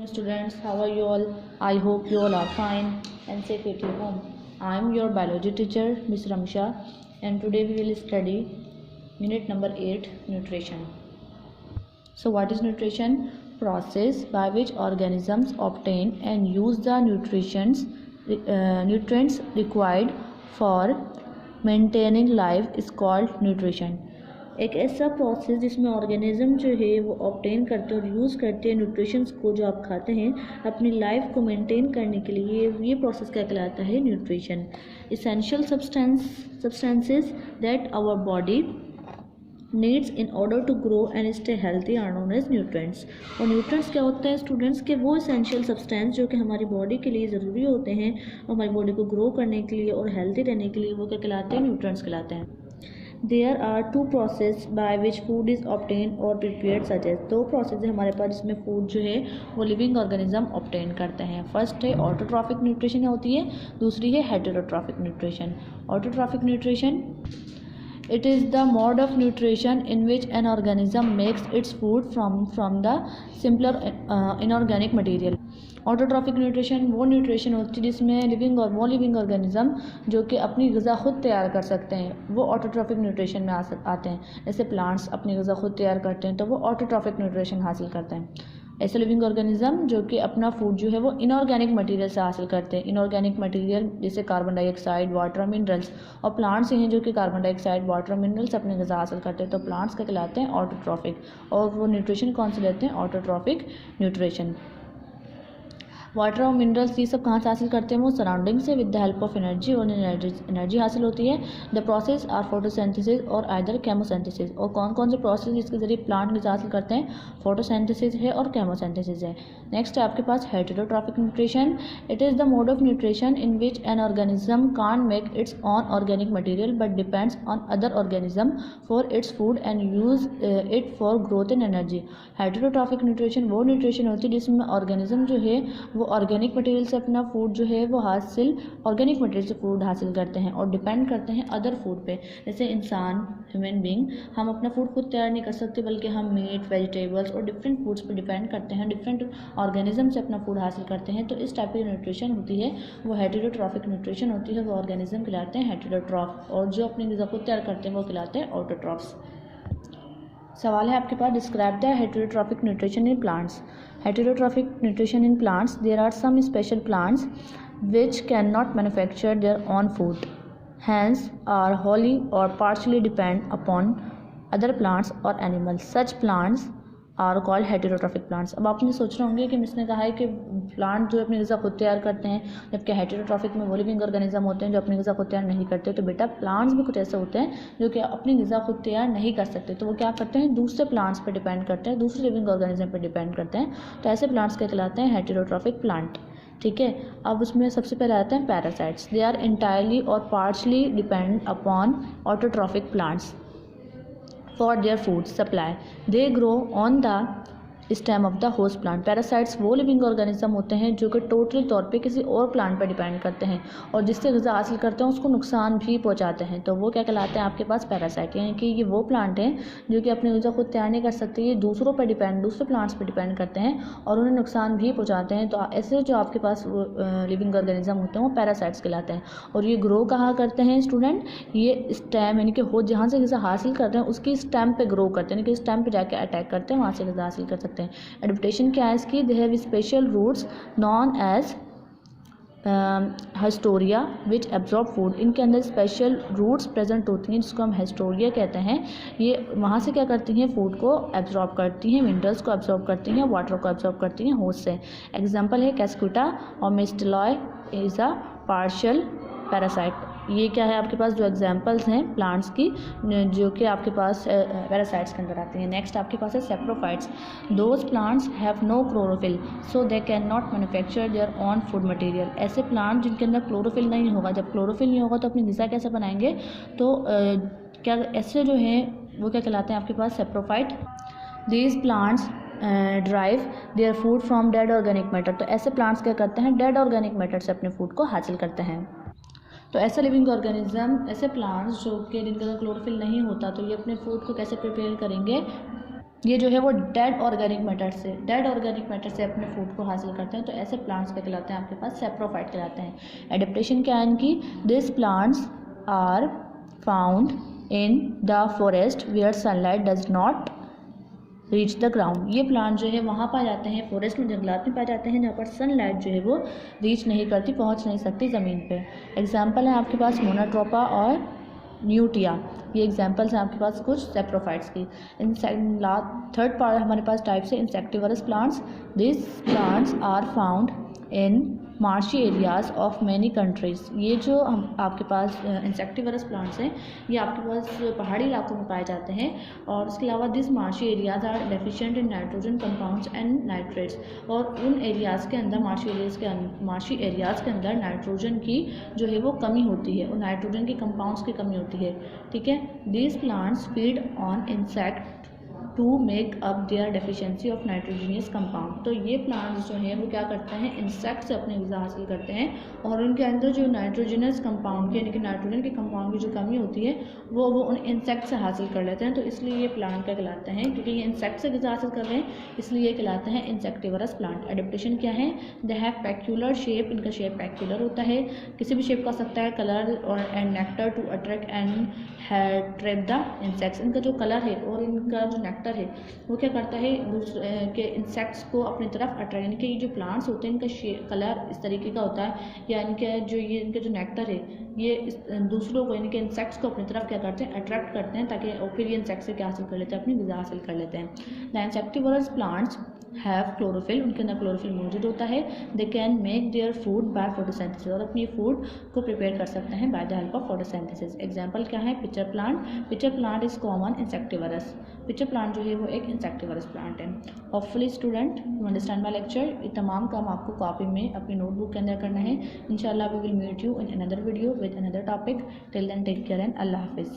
students, how are you all? I hope you all are fine and safe at your home. I am your biology teacher, Miss Ramsha, and today we will study unit number 8, nutrition. So what is nutrition? Process by which organisms obtain and use the nutrients required for maintaining life is called nutrition. एक ऐसा process जिसमें organism जो है वो obtain करते हैं और use करते हैं न्यूट्रिशंस को जो आप खाते हैं अपनी लाइफ को मेंटेन करने के लिए, ये प्रोसेस क्या कहलाता है? Nutrition. Essential substances that our body needs in order to grow and stay healthy are known as nutrients. और न्यूट्रेंट्स क्या होता है स्टूडेंट्स के? वो इसेंशियल सब्सटेंस जो कि हमारी बॉडी के लिए ज़रूरी होते हैं, हमारी बॉडी को ग्रो करने के लिए और हेल्थी रहने के लिए, वो क्या कहलाते हैं? न्यूट्रेंट्स कहलाते हैं. There are two process by which food is obtained or prepared such as. दो प्रोसेस है हमारे पास जिसमें फूड जो है वो लिविंग ऑर्गेनिज्म ऑब्टेन करते हैं. फर्स्ट है ऑटोट्रॉफिक न्यूट्रिशन होती है, दूसरी है heterotrophic nutrition. Autotrophic nutrition, it is the mode of nutrition in which an organism makes its food from the simpler inorganic material. Autotrophic nutrition वो न्यूट्रिशन होती है जिसमें लिविंग ऑर्गेनिज्म जो कि अपनी ग़िज़ा खुद तैयार कर सकते हैं, वो ऑटोट्रॉफिक न्यूट्रिशन में आते हैं. जैसे प्लांट्स अपनी ग़िज़ा खुद तैयार करते हैं तो वो ऑटोट्रॉफिक न्यूट्रिशन हासिल करते हैं. ऐसे लिविंग ऑर्गेनिज्म जो कि अपना फूड जो है वो इनऑर्गेनिक मटेरियल से हासिल करते हैं. इनऑर्गेनिक मटेरियल जैसे कार्बन डाइऑक्साइड, वाटर, मिनरल्स. और प्लांट्स हैं जो कि कार्बन डाइऑक्साइड, वाटर, मिनरल्स अपनी ग़िज़ा हासिल करते हैं, तो प्लांट्स का कहलाते हैं ऑटोट्रॉफिक. और वो न्यूट्रिशन कौन से लेते हैं? Autotrophic nutrition. वाटर और मिनरल्स ये सब कहाँ से हासिल करते हैं? वो सराउंडिंग से with the help of energy, और एनर्जी हासिल होती है. द प्रोसेस आर फोटोसिंथेसिस और आइदर केमोसिंथेसिस. और कौन कौन से प्रोसेस जिसके ज़रिए प्लांट ग़िज़ा हासिल करते हैं? फोटोसिंथेसिस है और केमोसिंथेसिस है. नेक्स्ट है आपके पास heterotrophic nutrition. It is the mode of nutrition in which an organism can't make its own organic material but depends on other organism for its food and use it for growth and energy. Heterotrophic nutrition वो nutrition होती है जिसमें organism जो है वो organic material से अपना food जो है वो ऑर्गेनिक मटेरियल से फूड हासिल करते हैं और डिपेंड करते हैं अदर फूड पे. जैसे इंसान, ह्यूमन बीइंग, हम अपना फूड खुद तैयार नहीं कर सकते बल्कि हम मीट, वेजिटेबल्स और डिफरेंट फूड्स पे डिपेंड करते हैं, डिफरेंट ऑर्गेनिज्म से अपना फूड हासिल करते हैं. तो इस टाइप की न्यूट्रिशन होती है वो हेटेरोट्रॉफिक न्यूट्रिशन होती है. वो ऑर्गेनिज्म कहलाते हैं हेटेरोट्रॉफ, और जो अपनी ग़िज़ा खुद तैयार करते हैं वो कहलाते हैं ऑटोट्रॉफ्स. सवाल है आपके पास, describe the heterotrophic nutrition in plants. Heterotrophic nutrition in plants. There are some special plants which cannot manufacture their own food, hence are wholly or partially depend upon other plants or animals. Such plants are called heterotrophic plants. अब आपने सोच रहे होंगे कि मिसने कहा है कि plant जो अपनी ग़िज़ा खुद तैयार करते हैं, जबकि हेटेरोट्रॉफिक में वो लिविंग ऑर्गेनिज्म होते हैं जो अपनी ग़िज़ा खुद तैयार नहीं करते. तो बेटा प्लांट्स भी कुछ ऐसे होते हैं जो कि अपनी ग़िज़ा खुद तैयार नहीं कर सकते, तो वो क्या करते हैं? दूसरे प्लांट्स पर डिपेंड करते हैं, दूसरे लिविंग ऑर्गेनिज्म पर डिपेंड करते हैं. तो ऐसे प्लांट्स क्या कहलाते हैं? Heterotrophic plant. ठीक है. अब उसमें सबसे पहले आते हैं पैरासाइट्स. दे आर इंटायरली और partially depend upon autotrophic plants for their food supply. They grow on the stem of the host plant. Parasites वो लिविंग ऑर्गेनिज्म होते हैं जो कि टोटली तौर पे किसी और प्लांट पर डिपेंड करते हैं और जिससे ग़िज़ा हासिल करते हैं उसको नुकसान भी पहुंचाते हैं. तो वो क्या कहलाते हैं आपके पास? पैरासाइट. यानी कि ये वो प्लांट हैं जो कि अपनी ग़िज़ा खुद तैयार नहीं कर सकते, ये दूसरे प्लांट्स पर डिपेंड करते हैं और उन्हें नुकसान भी पहुँचाते हैं. तो ऐसे जो आपके पास लिविंग ऑर्गेनिज्म होते हैं वो पैरासाइट्स कहलाते हैं. और ये ग्रो कहाँ करते हैं स्टूडेंट? ये स्टेम यानी कि होस्ट जहाँ से ग़िज़ा हासिल करते हैं उसकी स्टेम पे ग्रो करते हैं, यानी कि स्टेम पे जाके अटैक करते हैं, वहाँ से ग़िज़ा हासिल कर सकते हैं. एडप्टेशन क्या है इसकी? They have special roots known as haustoria which absorb food. इनके अंदर स्पेशल रूट्स प्रेजेंट होती हैं जिसको हम हिस्टोरिया कहते हैं. ये वहाँ से क्या करती हैं? फूड को एब्जॉर्ब करती हैं, मिनरल्स को एब्जॉर्ब करती हैं, वाटर को एब्जॉर्ब करती हैं होस्ट से. एग्जाम्पल है कैस्कुटा और मिस्टलॉय इज़ अ पार्शियल पैरासाइट. ये क्या है आपके पास? जो एग्जांपल्स हैं प्लांट्स की जो कि आपके पास पैरासाइट्स के अंदर आती हैं. नेक्स्ट आपके पास है saprophytes. Those plants have no chlorophyll so they can not manufacture their own food material. ऐसे प्लांट जिनके अंदर क्लोरोफिल नहीं होगा, जब क्लोरोफिल नहीं होगा तो अपनी ग़िज़ा कैसे बनाएंगे? तो क्या ऐसे जो हैं वो क्या कहलाते हैं आपके पास? Saprophyte. These plants drive their food from dead organic matter. तो ऐसे प्लांट्स क्या करते हैं? डेड ऑर्गेनिक मैटर से अपने फूड को हासिल करते हैं. तो ऐसे लिविंग ऑर्गेनिज्म, ऐसे प्लांट्स जो कि जिनके अंदर क्लोरोफिल नहीं होता, तो ये अपने फूड को कैसे प्रिपेयर करेंगे? ये जो है वो डेड ऑर्गेनिक मैटर से अपने फूड को हासिल करते हैं। तो ऐसे प्लांट्स क्या कहलाते हैं, आपके पास सेप्रोफाइट कहलाते हैं। एडेप्टेशन क्या है इनकी, this plants are found in the forest where sunlight does not reach the ground. ये प्लांट जो है वहाँ पाए जाते हैं, फॉरेस्ट में, जंगलात में पाए जाते हैं, जहाँ पर सनलाइट जो है वो रीच नहीं करती, पहुँच नहीं सकती ज़मीन पे। एग्जाम्पल है आपके पास मोनोट्रोपा और न्यूटिया, ये एग्जाम्पल्स हैं आपके पास कुछ सेप्रोफाइट्स की। थर्ड पार्ट हमारे पास टाइप्स है insectivorous plants. This plants are found in marshy areas of many countries. ये जो हम आपके पास इंसेक्टिवरस प्लांट्स हैं ये आपके पास पहाड़ी इलाकों में पाए जाते हैं। और इसके अलावा this marshy areas are deficient in nitrogen compounds and nitrates. और उन एरियाज़ के अंदर मार्शी एरियाज़ के अंदर नाइट्रोजन की जो है वो कमी होती है और नाइट्रोजन के कंपाउंड्स की कमी होती है। ठीक है, these plants feed on insect to make up their deficiency of nitrogenous compound. तो ये प्लांट्स जो हैं वो क्या करते हैं, इंसेक्ट से अपनी ग़िज़ा हासिल करते हैं और उनके अंदर जो नाइट्रोजनस कंपाउंड की यानी कि नाइट्रोजन के कंपाउंड की जो कमी होती है वो उन इंसेक्ट से हासिल कर लेते हैं। तो इसलिए ये प्लांट क्या कहलाते हैं, क्योंकि ये इंसेक्ट से ग़िज़ा हासिल कर रहे हैं इसलिए ये कहलाते हैं इंसेक्टिवरस प्लांट। एडेप्टेशन क्या है, दे हैव पैक्यूलर शेप, इनका शेप पैक्यूलर होता है, किसी भी शेप का हो सकता है, कलर और and nectar to attract and trap the insects. इनका जो कलर है और इनका जो नेक्टर है वो क्या करता है दूसरे के इंसेक्ट्स को अपनी तरफ अट्रैक्ट, यानी कि ये जो प्लांट्स होते हैं इनका कलर इस तरीके का होता है, या इनका जो नेक्टर है ये दूसरों को यानी कि इंसेक्ट्स को अपनी तरफ क्या करते हैं, अट्रैक्ट करते हैं, ताकि और फिर ये इंसेक्ट्स से क्या हासिल कर लेते हैं, अपनी ग़िज़ा हासिल कर लेते हैं। The insectivorous plants have chlorophyll, उनके अंदर क्लोरोफिल मौजूद होता है। They can make their food by photosynthesis, और अपनी फूड को प्रिपेयर कर सकते हैं by the help of photosynthesis. Example क्या है, pitcher plant is common insectivorous. Pitcher plant जो है वो एक इंसेक्टिवरस प्लांट है। Hopefully student you understand my lecture. ये तमाम काम आपको कॉपी में अपनी नोटबुक के अंदर करना है। इंशाल्लाह we will meet you in another video with another topic. Till then take care and अल्लाह हाफिज़।